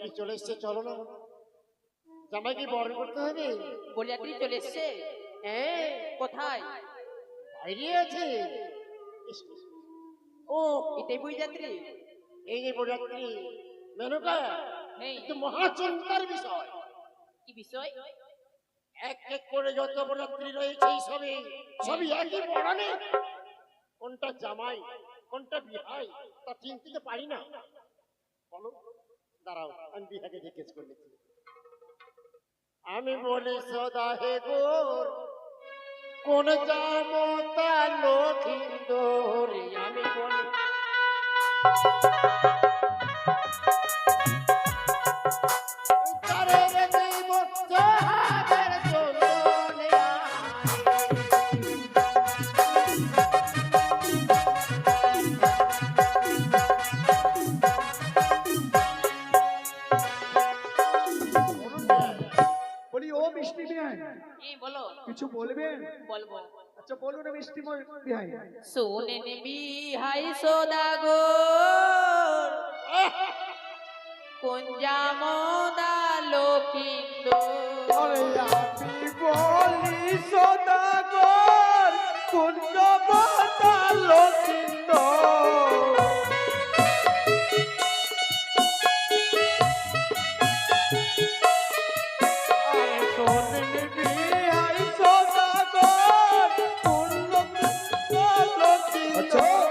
বরযাত্রী চলে এসছে, চলো না জামাইকে বরণ করতে হবে। বরযাত্রী চলে এসছে? হ্যাঁ, কোথায়? বাইরে আছে। ও, এটাই বরযাত্রী? এই যে বরযাত্রী মেনকা, কিন্তু মহাচিন্তার বিষয়। কি বিষয়? এক এক করে যত বরযাত্রী রয়েছে সবই সবই একই পড়ানে, কোনটা জামাই কোনটা বিহাই তা চিনতে পারি না। বলো, দাঁড়াও আমি বিহাকে জিজ্ঞেস করছি। আমি বলি সদা হে গোর কোন জামতা লক্ষিন্দর, আমি বলি তারে রে দেব সোহাগের চন্দনে বলি ও মিষ্টি বিহাই, এই বলো। কিছু বলবেন? বলবো। আচ্ছা বলুন মিষ্টি বিহাই। শোনেন বিহাই সদাগর, কোন জামদা লক্ষিন্দর। আরে আমি বলি সদাগর কোন জামদা লক্ষিন্দর। আরে শোনেন বিহাই সদাগর কোন জামদা লক্ষিন্দর।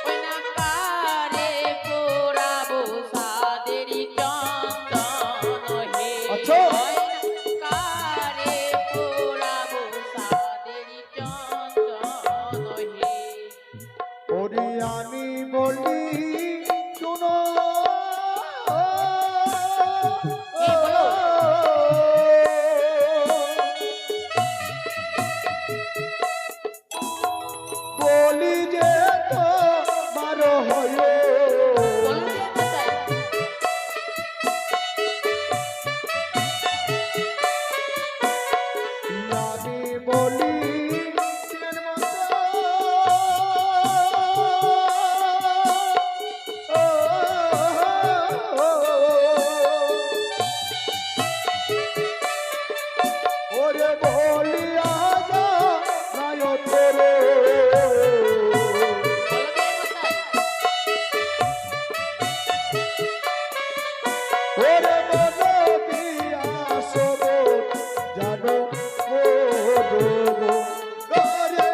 ওই না কারে পোড়াবো সাদেরি চন্দন হে। আচ্ছা। ওই না কারে পোড়াবো সাদেরি চন্দন হে। ওরে আমি বলি শুনো, কি বলো? বলি যে তোমার হয়ে বলুন যে কোথায়? আমি বলি দিনের মতো ওরে বলি আজা নাই তোরে বলো যে কোথায়? ওরে বলো দিয়া সব জানো ও গো গরে।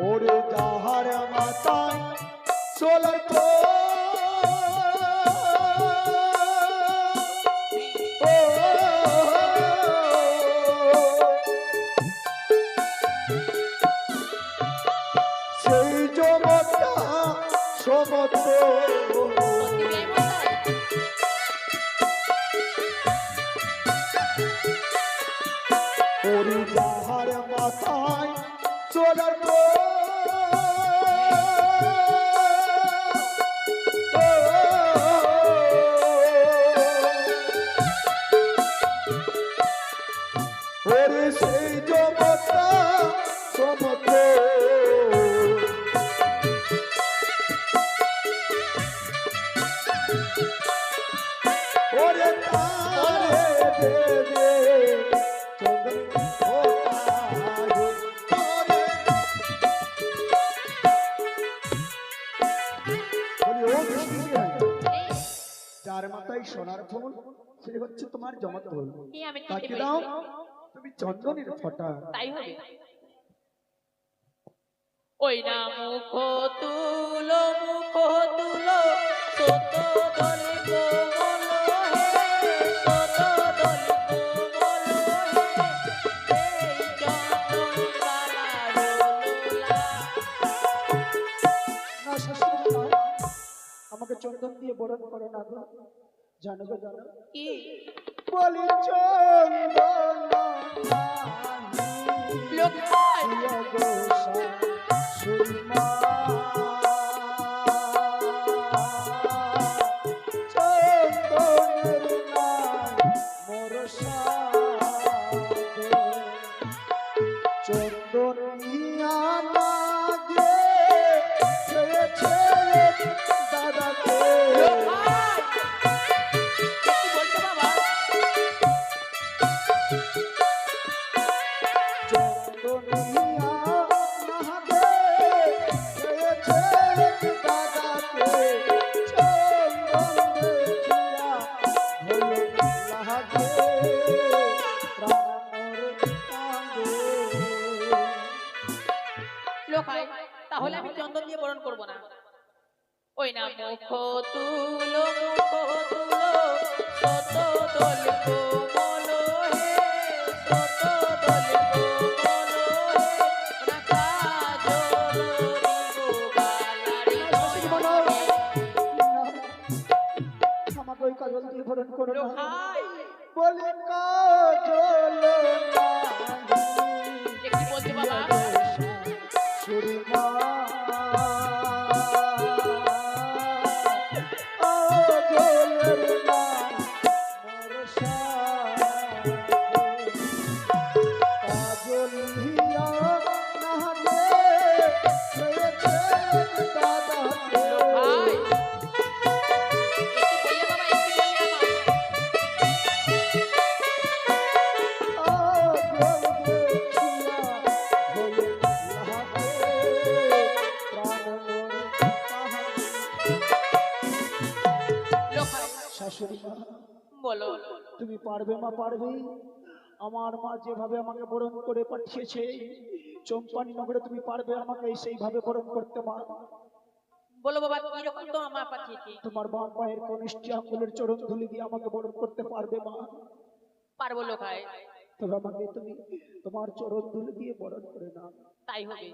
ওরে যাহার মাথায় সোলার তো সেই জমতা সমত সত্যি বিহাই মশাই? ওরে যাহার মাথায় সোলার তো ওরে সেই জমতা সমত ওরে তারে দে দে চন্দন ওরে ওরে বলি ও মিষ্টি বিহাই, এই, যার মাথায় সোনার ফুল সে হচ্ছে তোমার জমাত ফুল। এই আমি চিনতে তাকে দাও পেরেছি। তুমি চন্দনের ফটা। তাই হবে। ওই না মুখ তুলো সত দলি কোমল হে, সত দলি কোমল হে, এই চন্দন বালা রোলা। না শাশুড়ি মা, আমাকে চন্দন দিয়ে বরণ করো না গো। জানো গো জানো, কি বলি চন্দন লোকায়? গো সুরমা চন্দনের নাই মোর লোকাই তাহলে আমি চন্দন দিয়ে বরণ করব না। ওই না মুখ তুলো শত দল কোমল হে, শত দল কোমল হে, না কাজল বালারি আমাকে ওই কাজল দিয়ে বরণ করো না। লোকাই বলে কাজল কি বলছো বাবা? সুরিমা লোকাই একটু বললে বাবা, একটু বললে লোকাই শাশুড়ি মা, বলো। তুমি পারবে মা, পারবে? আমার মা যেভাবে আমাকে বরণ করে পাঠিয়েছে চম্পানি নগরে, তুমি পারবে আমাকে সেইভাবে বরণ করতে? মা, বলো বাবা, কিরকম তো আমার পাঠিয়েছি? তোমার বাম পায়ের কনিষ্ঠ আঙ্গুলের চরণ ধুলি দিয়ে আমাকে বরণ করতে পারবে মা? পারবো লোকাই, তবে আমাকে তুমি তোমার চরণ ধুলি দিয়ে বরণ করে নাও। তাই হবে।